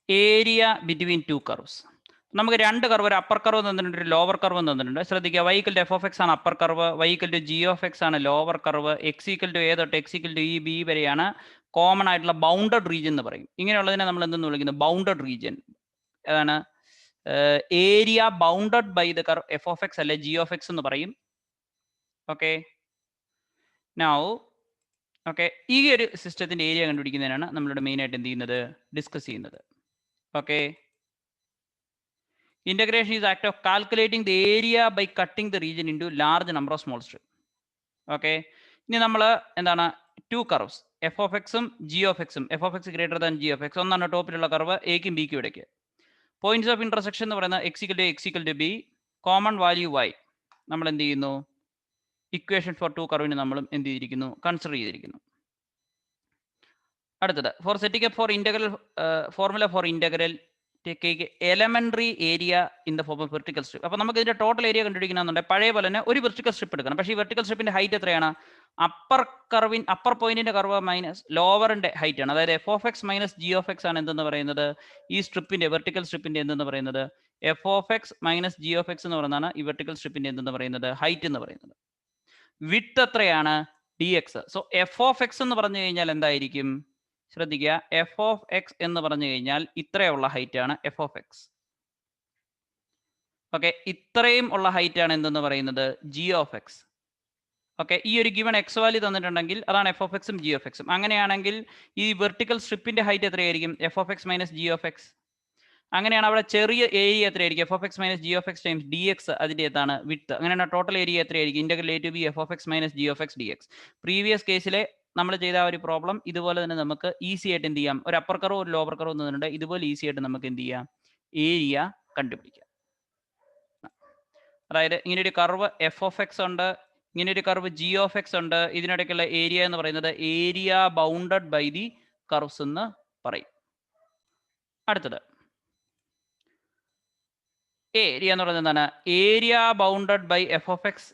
Area between two curves. നമുക്ക് രണ്ട് curve, ഒരു അപ്പർ കർവ് തന്നിട്ടുണ്ട്, ഒരു ലോവർ കർവ് തന്നിട്ടുണ്ട്. ശ്രദ്ധിക്കുക, y = f of x ആണ് upper curve, y = g of x ആണ് ലോവർ കർവ്, x = a തൊട്ട് x = ഈ b വരെയാണ് കോമൺ ആയിട്ടുള്ള ബൗണ്ടഡ് റീജിയൻ എന്ന് പറയും. ഇങ്ങനെയുള്ളതിനെ നമ്മൾ എന്തെന്ന് വിളിക്കുന്നത്? Bounded region. അതാണ് area bounded by the curve f of x അല്ലെ ജി ഓഫ് എക്സ് എന്ന് പറയും. ഓക്കെ, നൗ ഓക്കെ, ഈ ഒരു സിസ്റ്റത്തിന്റെ ഏരിയ കണ്ടുപിടിക്കുന്നതിനാണ് നമ്മളിവിടെ മെയിൻ ആയിട്ട് എന്ത് ചെയ്യുന്നത്? ഡിസ്കസ് ചെയ്യുന്നത്. Okay, integration is act of calculating the area by cutting the region into large number of small strip. Okay, ഇനി നമ്മൾ എന്താണ് ടു കർവ്സ് എഫ് ഓഫ് എക്സും ജി ഓഫ് എക്സും, F of x greater than g of X, ഒന്നാണ് ടോപ്പിലുള്ള curve, എക്കും ബിക്കും ഇടയ്ക്ക്. Points of intersection എന്ന് പറയുന്നത് x = a, x = b, common value y. നമ്മൾ എന്ത് ചെയ്യുന്നു? ഇക്വേഷൻ ഫോർ ടു കർവിന് നമ്മളും എന്ത് ചെയ്തിരിക്കുന്നു? കൺസിഡർ ചെയ്തിരിക്കുന്നു. അടുത്തത്, for setting up for integral formula for integral elementary area in the form of vertical strip. അപ്പോൾ നമുക്ക് ഇതിന്റെ ടോട്ടൽ ഏരിയ കണ്ടുപിടിക്കണമെന്നുണ്ടെങ്കിൽ പഴയ പോലെ തന്നെ ഒരു വെർട്ടിക്കൽ സ്ട്രിപ്പ് എടുക്കണം. പക്ഷേ ഈ വെർട്ടിക്കൽ സ്ട്രിപ്പിന്റെ ഹൈറ്റ് എത്രയാണ്? അപ്പർ പോയിന്റിന്റെ കർവ് മൈനസ് ലോവറിന്റെ ഹൈറ്റ് ആണ്. അതായത് f of x minus g of x ആണ് എന്തെന്ന് പറയുന്നത്? ഈ സ്ട്രിപ്പിന്റെ, വെർട്ടിക്കൽ സ്ട്രിപ്പിന്റെ എന്തെന്ന് പറയുന്നത്? F of x minus g of x എന്ന് പറയുന്നതാണ് ഈ വെർട്ടിക്കൽ സ്ട്രിപ്പിന്റെ എന്തെന്ന് പറയുന്നത്? ഹൈറ്റ് എന്ന് പറയുന്നത്. വിഡ്ത്ത് എത്രയാണ്? D X. So f of x എന്ന് പറഞ്ഞു കഴിഞ്ഞാൽ എന്തായിരിക്കും? ശ്രദ്ധിക്കുക, എഫ് ഓഫ് എക്സ് എന്ന് പറഞ്ഞു കഴിഞ്ഞാൽ ഇത്രയുള്ള ഹൈറ്റ് ആണ് എഫ് ഓഫ് എക്സ്. ഓക്കെ, ഇത്രയും ഉള്ള ഹൈറ്റ് ആണ് എന്തെന്ന് പറയുന്നത്? G of X. ഓക്കെ, ഈ ഒരു ഗിവൺ എക്സ് വാല്യൂ തന്നിട്ടുണ്ടെങ്കിൽ അതാണ് എഫ് ഓഫ് എക്സും ജി ഓഫ് എക്സും. അങ്ങനെയാണെങ്കിൽ ഈ വെർട്ടിക്കൽ സ്ട്രിപ്പിന്റെ ഹൈറ്റ് എത്രയായിരിക്കും? F of x minus g of x. അങ്ങനെയാണ് അവിടെ ചെറിയ ഏരിയ എത്രയായിരിക്കും? F of x minus g of x times d x, അതിന്റെ എന്താണ്? വിഡ്ത്ത്. അങ്ങനെയാണ് ടോട്ടൽ ഏരിയ എത്രയായിരിക്കും? Integral a to b f of x minus g of x d x. Previous കേസിലെ നമ്മൾ ചെയ്ത ഒരു പ്രോബ്ലം ഇതുപോലെ തന്നെ നമുക്ക് ഈസി ആയിട്ട് എന്ത് ചെയ്യാം? ഒരു അപ്പർ കർവ് ഒരു ലോവർ കർവ് തന്നിട്ടുണ്ട്. ഇതുപോലെ ഈസി ആയിട്ട് നമുക്ക് എന്ത് ചെയ്യാം? ഏരിയ കണ്ടുപിടിക്കാം. അതായത് ഇങ്ങനെ ഒരു കർവ് എഫ് ഓഫ് എക്സ് ഉണ്ട്, ഇങ്ങനെ ഒരു കർവ് ജി ഓഫ് എക്സ് ഉണ്ട്. ഇതിനിടയ്ക്കുള്ള ഏരിയ എന്ന് പറയുന്നത് area bounded by the curves എന്ന് പറയും. അടുത്തത് ഏരിയ എന്ന് പറയുന്നത് എന്താണ്? Area bounded by f of x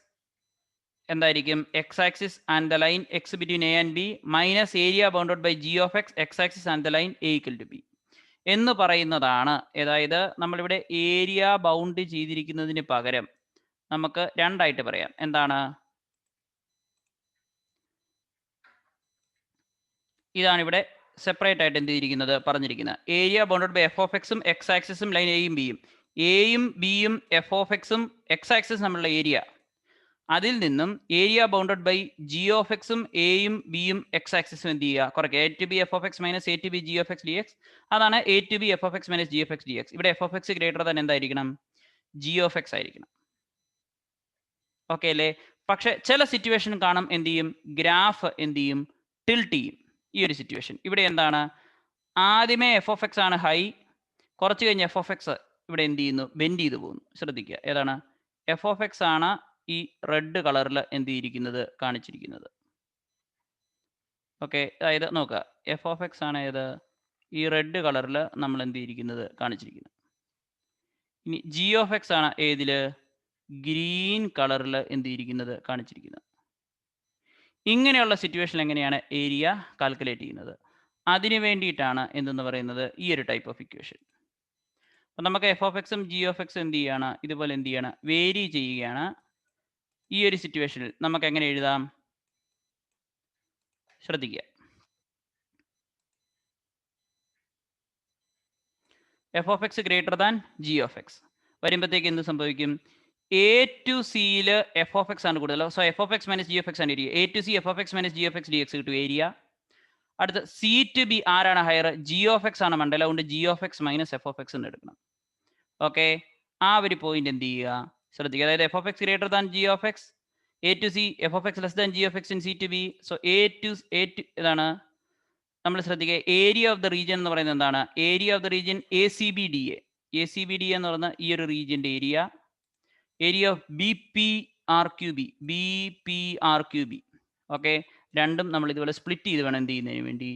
എന്തായിരിക്കും? X axis and the line x between a and b minus area bounded by g of x x axis and the line a equal to b എന്ന് പറയുന്നതാണ്. അതായത് നമ്മളിവിടെ area bound ചെയ്തിരിക്കുന്നതിന് പകരം നമുക്ക് രണ്ടായിട്ട് പറയാം. എന്താണ്? ഇതാണ് ഇവിടെ സെപ്പറേറ്റ് ആയിട്ട് എന്ത് ചെയ്തിരിക്കുന്നത്? പറഞ്ഞിരിക്കുന്നത് area bounded by f of എക്സും എക്സ് ആക്സിസും ലൈൻ എയും ബിയും. എയും ബിയും എഫ് ഓഫ് എക്സും എക്സ് ആക്സിസും തമ്മിലുള്ള ഏരിയ. അതിൽ നിന്നും area bounded by g of എക്സും എയും ബിയും എക്സ് ആക്സിസും എന്ത് ചെയ്യുക? കുറയ്ക്കുക. A to b f of x minus a to b g of x d x. അതാണ് a to b f of x minus g of x d x. ഇവിടെ f of x greater than എന്തായിരിക്കണം? G of x ആയിരിക്കണം. Okay അല്ലേ? പക്ഷെ ചില situation കാണും എന്ത് ചെയ്യും? ഗ്രാഫ് എന്ത് ചെയ്യും? ടിൽറ്റ് ചെയ്യും. ഈ ഒരു സിറ്റുവേഷൻ ഇവിടെ എന്താണ്? ആദ്യമേ എഫ് ഓഫ് എക്സ് ആണ് ഹൈ, കുറച്ച് കഴിഞ്ഞ് എഫ് ഓഫ് എക്സ് ഇവിടെ എന്ത് ചെയ്യുന്നു? ബെൻഡ് ചെയ്ത് പോകുന്നു. ശ്രദ്ധിക്കുക, ഏതാണ്? എഫ് ഓഫ് എക്സ് ആണ് ഈ റെഡ് കളറിൽ എന്ത് ചെയ്തിരിക്കുന്നത്? കാണിച്ചിരിക്കുന്നത്. ഓക്കെ, അതായത് നോക്കുക, എഫ് ഓഫ് എക്സ് ആണ് ഏത്? ഈ റെഡ് കളറിൽ നമ്മൾ എന്ത് ചെയ്തിരിക്കുന്നത്? കാണിച്ചിരിക്കുന്നത്. ഇനി ജി ഓഫ് എക്സ് ആണ് ഏതില്? ഗ്രീൻ കളറിൽ എന്ത് ചെയ്തിരിക്കുന്നത്? കാണിച്ചിരിക്കുന്നത്. ഇങ്ങനെയുള്ള സിറ്റുവേഷൻ എങ്ങനെയാണ് ഏരിയ കാൽക്കുലേറ്റ് ചെയ്യുന്നത്? അതിന് വേണ്ടിയിട്ടാണ് എന്തെന്ന് പറയുന്നത്? ഈ ഒരു ടൈപ്പ് ഓഫ് ഇക്വേഷൻ. അപ്പം നമുക്ക് എഫ് ഓഫ് എക്സും ജി ഓഫ് എക്സും എന്ത് ചെയ്യാണ്? ഇതുപോലെ എന്ത് ചെയ്യാണ്? വേരി ചെയ്യുകയാണ്. ഈ ഒരു സിറ്റുവേഷനിൽ നമുക്ക് എങ്ങനെ എഴുതാം? ശ്രദ്ധിക്കുക, f of x greater than g of x വരുമ്പോഴത്തേക്ക് എന്ത് സംഭവിക്കും? എ ടു സിയിൽ എഫ് ഓഫ് എക്സ് ആണ് കൂടുതൽ. So f of x minus g of x ആണ് area. A to c f of x minus g of x d x കിട്ടും area. അടുത്ത c to b ആരാണ് ഹയർ? ജി ഓഫ് എക്സ് ആണ് മണ്ടല. അതുകൊണ്ട് g of x minus f of x എന്ന് എടുക്കണം. Okay, ആ ഒരു പോയിന്റ് എന്ത് ചെയ്യുക? ശ്രദ്ധിക്കുക, അതായത് f of x greater than g of x, a to c f of x less than g of x in c to b. So a to ഇതാണ് നമ്മൾ ശ്രദ്ധിക്കുക. ഏരിയ ഓഫ് ദ റീജിയൻ എന്ന് പറയുന്നത് എന്താണ്? Area of the region a c b d a. A c b d എന്ന് പറയുന്ന ഈ ഒരു റീജിയന്റെ area. Area of b p r q b. B p r q b. Okay, രണ്ടും നമ്മൾ ഇതുപോലെ സ്പ്ലിറ്റ് ചെയ്ത് വേണം എന്ത് ചെയ്യുന്നതിന് വേണ്ടി?